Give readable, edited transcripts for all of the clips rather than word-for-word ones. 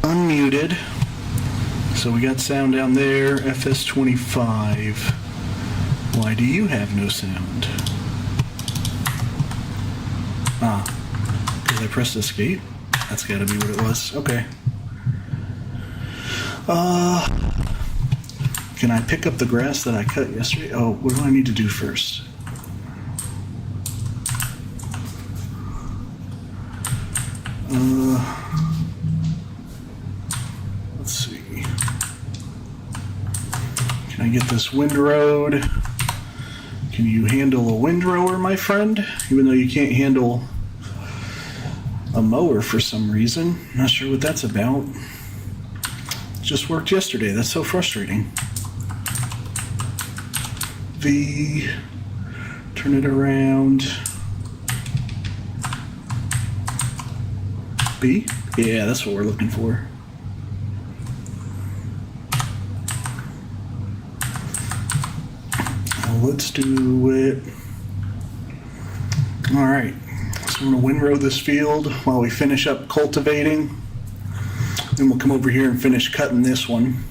unmuted. So we got sound down there, FS25. Why do you have no sound? Because I pressed escape? That's gotta be what it was. Okay. Can I pick up the grass that I cut yesterday? Oh, what do I need to do first? Let's see. Can I get this windrowed? Can you handle a windrower, my friend? Even though you can't handle a mower for some reason. Not sure what that's about. Just worked yesterday. That's so frustrating. V. Turn it around. B? Yeah, that's what we're looking for. Let's do it. All right. So I'm going to windrow this field while we finish up cultivating. Then we'll come over here and finish cutting this one.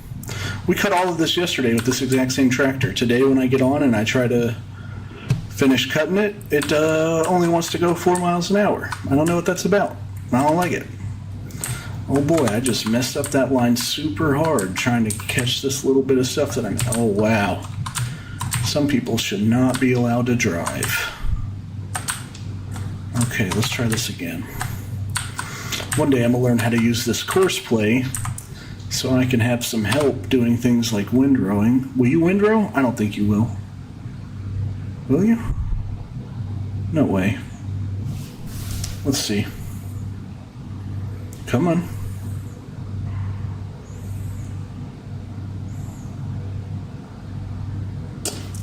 We cut all of this yesterday with this exact same tractor. Today when I get on and I try to finish cutting it, it only wants to go 4 miles an hour. I don't know what that's about. I don't like it. Oh boy, I just messed up that line super hard trying to catch this little bit of stuff that I'm... Oh wow. Some people should not be allowed to drive. Okay, let's try this again. One day I'm going to learn how to use this course play so I can have some help doing things like windrowing. Will you windrow? I don't think you will. Will you? No way. Let's see. Come on.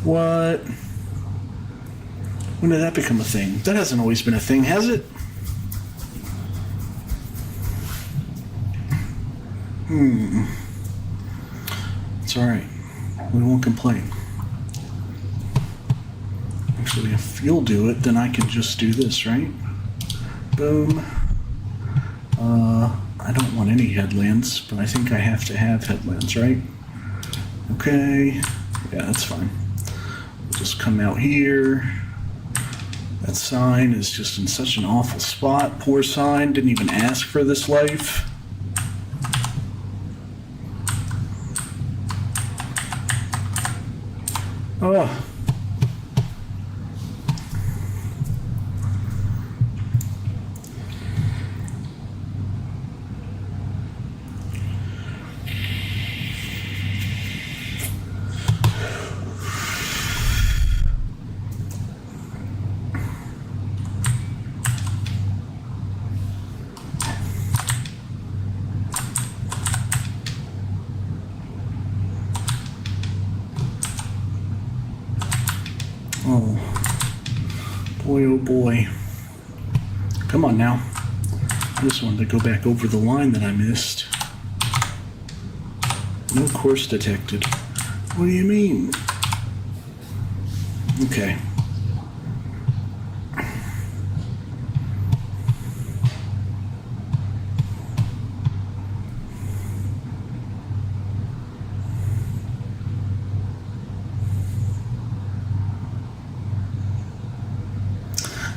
What? When did that become a thing? That hasn't always been a thing, has it? It's alright. We won't complain. Actually, if you'll do it, then I can just do this, right? Boom. I don't want any headlands, but I think I have to have headlands, right? Okay. Yeah, that's fine. We'll just come out here. That sign is just in such an awful spot. Poor sign. Didn't even ask for this life. Oh. Oh boy. Come on now. I just wanted to go back over the line that I missed. No course detected. What do you mean? Okay.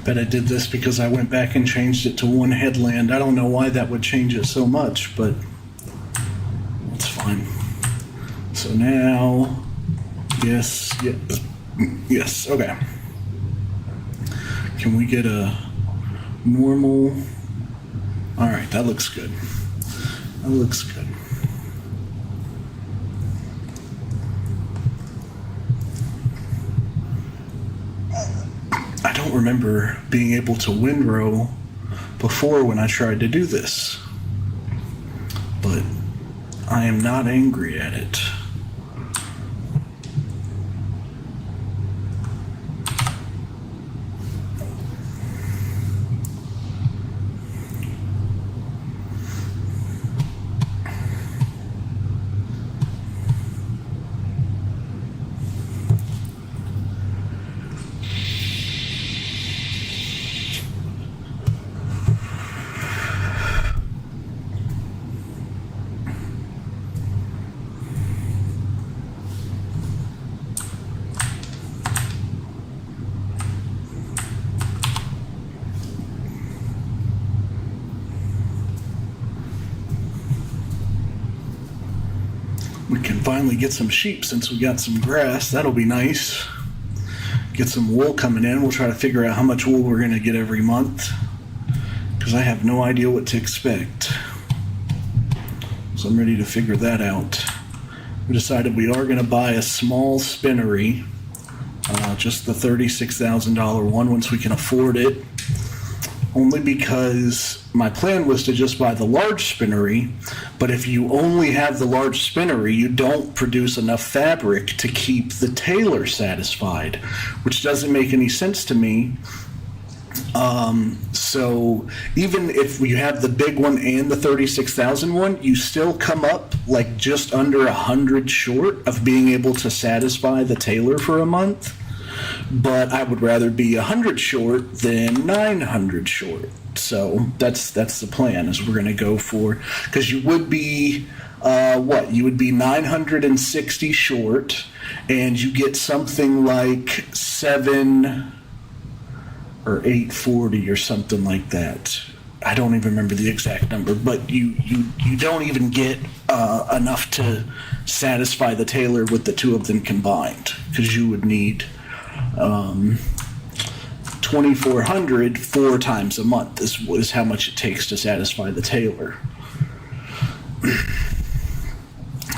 Bet I did this because I went back and changed it to one headland. I don't know why that would change it so much, but it's fine. So now, yes, okay. Can we get a normal? All right, that looks good. That looks good. I don't remember being able to windrow before when I tried to do this, but I am not angry at it. finally get some sheep since we got some grass. That'll be nice. Get some wool coming in. We'll try to figure out how much wool we're going to get every month, because I have no idea what to expect. So I'm ready to figure that out. We decided we are going to buy a small spinnery, just the $36,000 one once we can afford it. Only because my plan was to just buy the large spinnery, but if you only have the large spinnery, you don't produce enough fabric to keep the tailor satisfied, which doesn't make any sense to me. So even if you have the big one and the 36,000 one, you still come up like just under 100 short of being able to satisfy the tailor for a month. But I would rather be 100 short than 900 short. So that's the plan, is we're going to go for, because you would be, you would be 960 short, and you get something like 7 or 840 or something like that. I don't even remember the exact number, but you don't even get enough to satisfy the tailor with the two of them combined, because you would need 2,400 4 times a month is how much it takes to satisfy the tailor.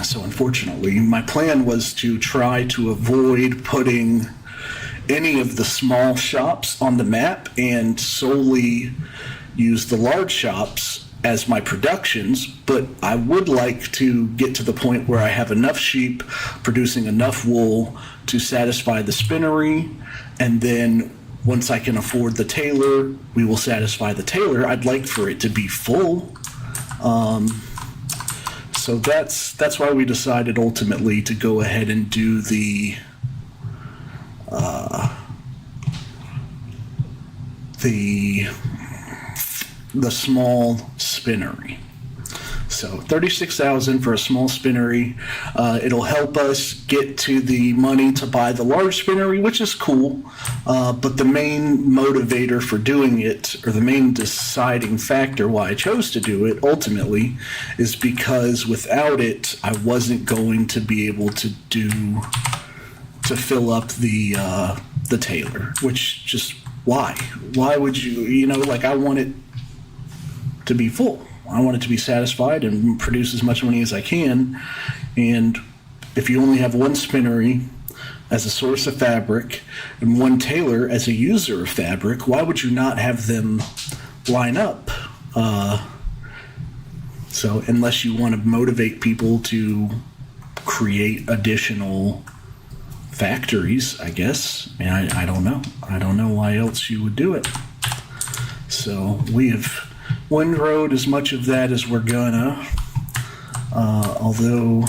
So unfortunately, my plan was to try to avoid putting any of the small shops on the map and solely use the large shops as my productions, but I would like to get to the point where I have enough sheep producing enough wool to satisfy the spinnery, and then once I can afford the tailor, we will satisfy the tailor. I'd like for it to be full. So that's why we decided ultimately to go ahead and do the small spinnery. So 36,000 for a small spinnery. It'll help us get to the money to buy the large spinnery, which is cool. But the main motivator for doing it, or the main deciding factor why I chose to do it ultimately, is because without it, I wasn't going to be able to fill up the tailor. Which just, why? Why would you? I want it to be full. I want it to be satisfied and produce as much money as I can. And if you only have one spinnery as a source of fabric and one tailor as a user of fabric, why would you not have them line up? So unless you want to motivate people to create additional factories, I guess. And I don't know. I don't know why else you would do it. So we have windrowed as much of that as we're gonna, although,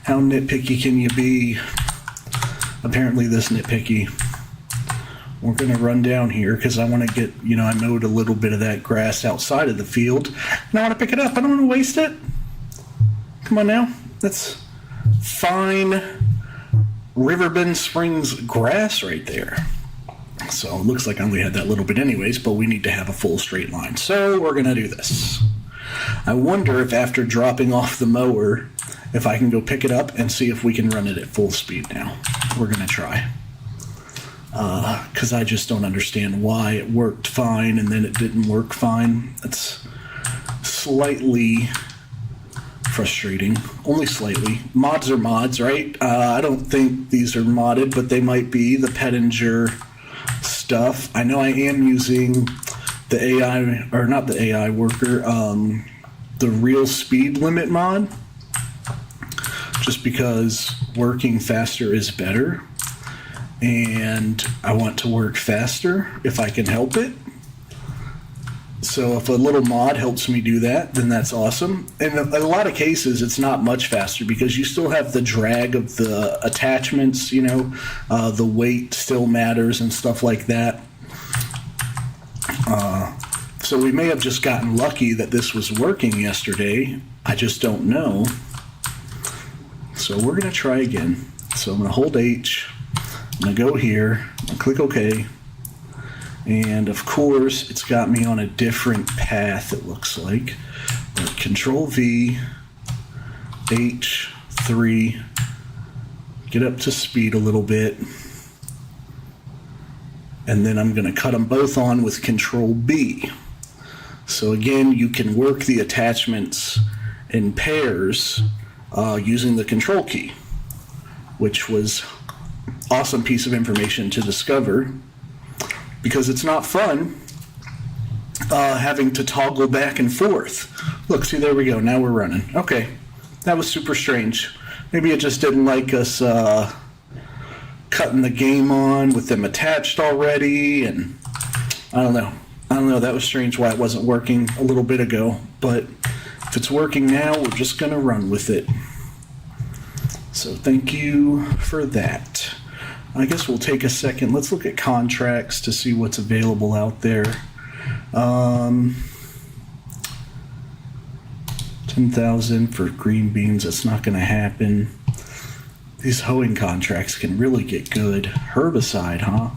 how nitpicky can you be? Apparently this nitpicky. We're gonna run down here because I want to get, I mowed a little bit of that grass outside of the field, and I want to pick it up. I don't want to waste it. Come on now. That's fine Riverbend Springs grass right there. So it looks like I only had that little bit anyways, but we need to have a full straight line. So we're going to do this. I wonder if after dropping off the mower, if I can go pick it up and see if we can run it at full speed now. We're going to try. Because I just don't understand why it worked fine and then it didn't work fine. It's slightly frustrating. Only slightly. Mods are mods, right? I don't think these are modded, but they might be. The Pettinger stuff. I know I am using the AI, or not the AI worker, the real speed limit mod, just because working faster is better, and I want to work faster if I can help it. So if a little mod helps me do that, then that's awesome. And in a lot of cases, it's not much faster because you still have the drag of the attachments, the weight still matters and stuff like that. So we may have just gotten lucky that this was working yesterday. I just don't know. So we're going to try again. So I'm going to hold H. I'm going to go here and click OK. And of course, it's got me on a different path, it looks like. But Control V, H3, get up to speed a little bit, and then I'm going to cut them both on with Control B. So again, you can work the attachments in pairs using the Control key, which was awesome piece of information to discover, because it's not fun having to toggle back and forth. Look, see, there we go. Now we're running. Okay, that was super strange. Maybe it just didn't like us cutting the game on with them attached already, and I don't know. That was strange why it wasn't working a little bit ago, but if it's working now, we're just gonna run with it. So thank you for that. I guess we'll take a second. Let's look at contracts to see what's available out there. 10,000 for green beans. That's not going to happen. These hoeing contracts can really get good. Herbicide, huh?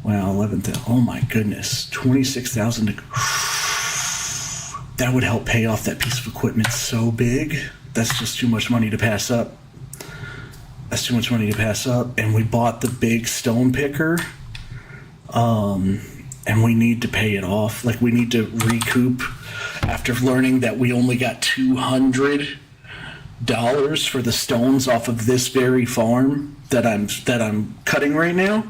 Wow, 11,000. Oh my goodness, 26,000. That would help pay off that piece of equipment so big. That's just too much money to pass up. That's too much money to pass up. And we bought the big stone picker. And we need to pay it off. Like, we need to recoup after learning that we only got $200 for the stones off of this very farm that I'm cutting right now.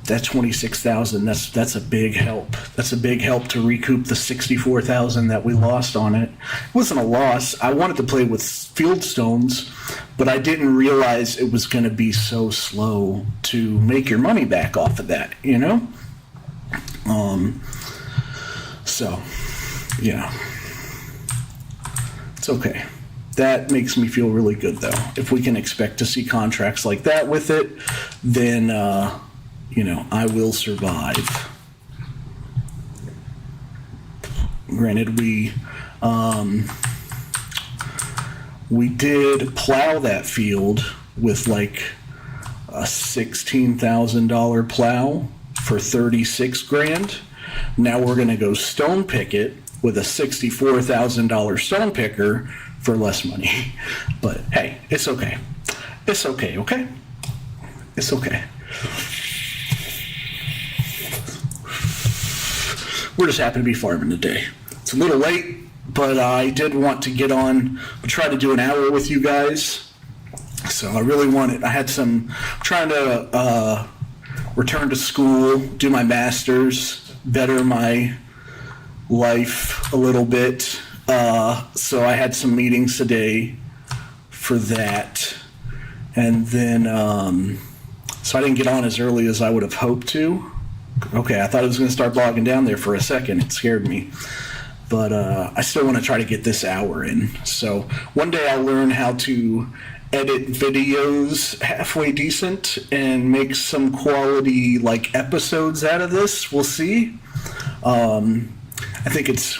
That 26,000. That's a big help. That's a big help to recoup the 64,000 that we lost on it. It wasn't a loss. I wanted to play with field stones, but I didn't realize it was going to be so slow to make your money back off of that, you know? So, yeah. It's okay. That makes me feel really good, though. If we can expect to see contracts like that with it, then, you know, I will survive. Granted, we did plow that field with like a $16,000 plow for 36 grand. Now we're going to go stone pick it with a $64,000 stone picker for less money. But hey, it's okay. It's okay, okay? It's okay. We're just happy to be farming today. It's a little late, but I did want to get on, try to do an hour with you guys. So I really wanted, I had some, trying to return to school, do my master's, better my life a little bit. So I had some meetings today for that. And then, so I didn't get on as early as I would have hoped to. Okay, I thought I was going to start logging down there for a second. It scared me. But I still want to try to get this hour in. So one day I'll learn how to edit videos halfway decent and make some quality like episodes out of this. We'll see. I think it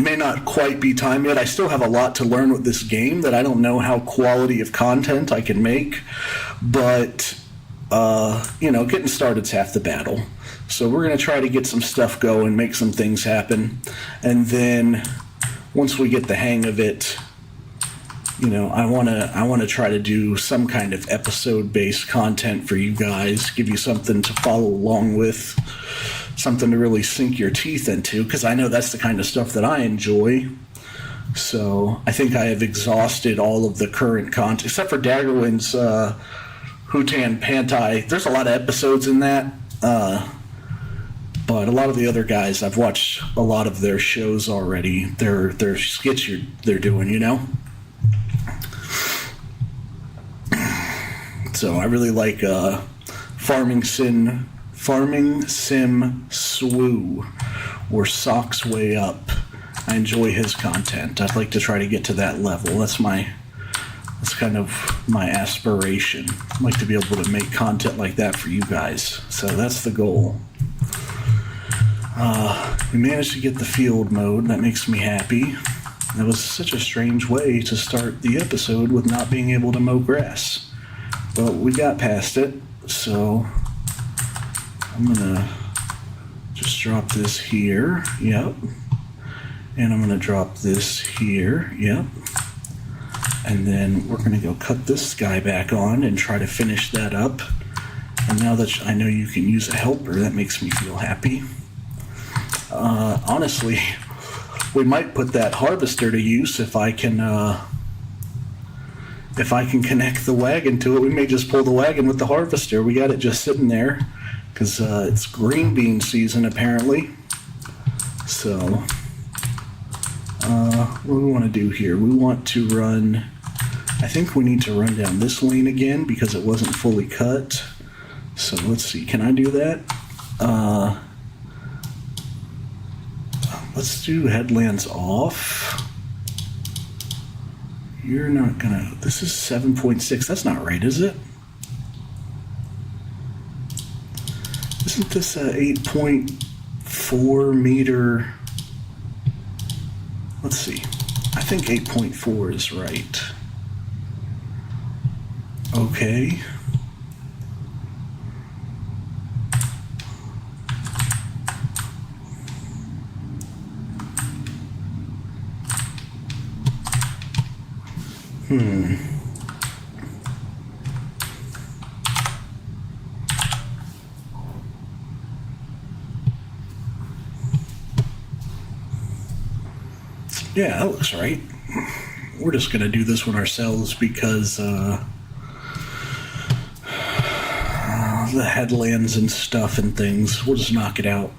may not quite be time yet. I still have a lot to learn with this game that I don't know how quality of content I can make. But, you know, getting started's half the battle. So we're going to try to get some stuff going, make some things happen. And then once we get the hang of it, you know, I want to try to do some kind of episode-based content for you guys, give you something to follow along with, something to really sink your teeth into, because I know that's the kind of stuff that I enjoy. So I think I have exhausted all of the current content, except for Daggerwind's Hutan Pantai. There's a lot of episodes in that. But a lot of the other guys, I've watched a lot of their shows already. Their skits they're doing, you know? So I really like Farming Sim Swoo or Socks Way Up. I enjoy his content. I'd like to try to get to that level. That's kind of my aspiration. I'd like to be able to make content like that for you guys. So that's the goal. We managed to get the field mode. That makes me happy. That was such a strange way to start the episode with not being able to mow grass. But we got past it, so I'm gonna just drop this here. Yep. And I'm going to drop this here. Yep. And then we're going to go cut this guy back on and try to finish that up. And now that I know you can use a helper, that makes me feel happy. Honestly, we might put that harvester to use if I can connect the wagon to it. We may just pull the wagon with the harvester. We got it just sitting there because it's green bean season apparently. So what do we want to do here? We want to run, I think we need to run down this lane again because it wasn't fully cut. So let's see, can I do that? Let's do headlands off. You're not gonna, this is 7.6, that's not right, is it? Isn't this a 8.4 meter? Let's see, I think 8.4 is right. Okay. Yeah, that looks right. We're just going to do this one ourselves because the headlands and stuff and things, we'll just knock it out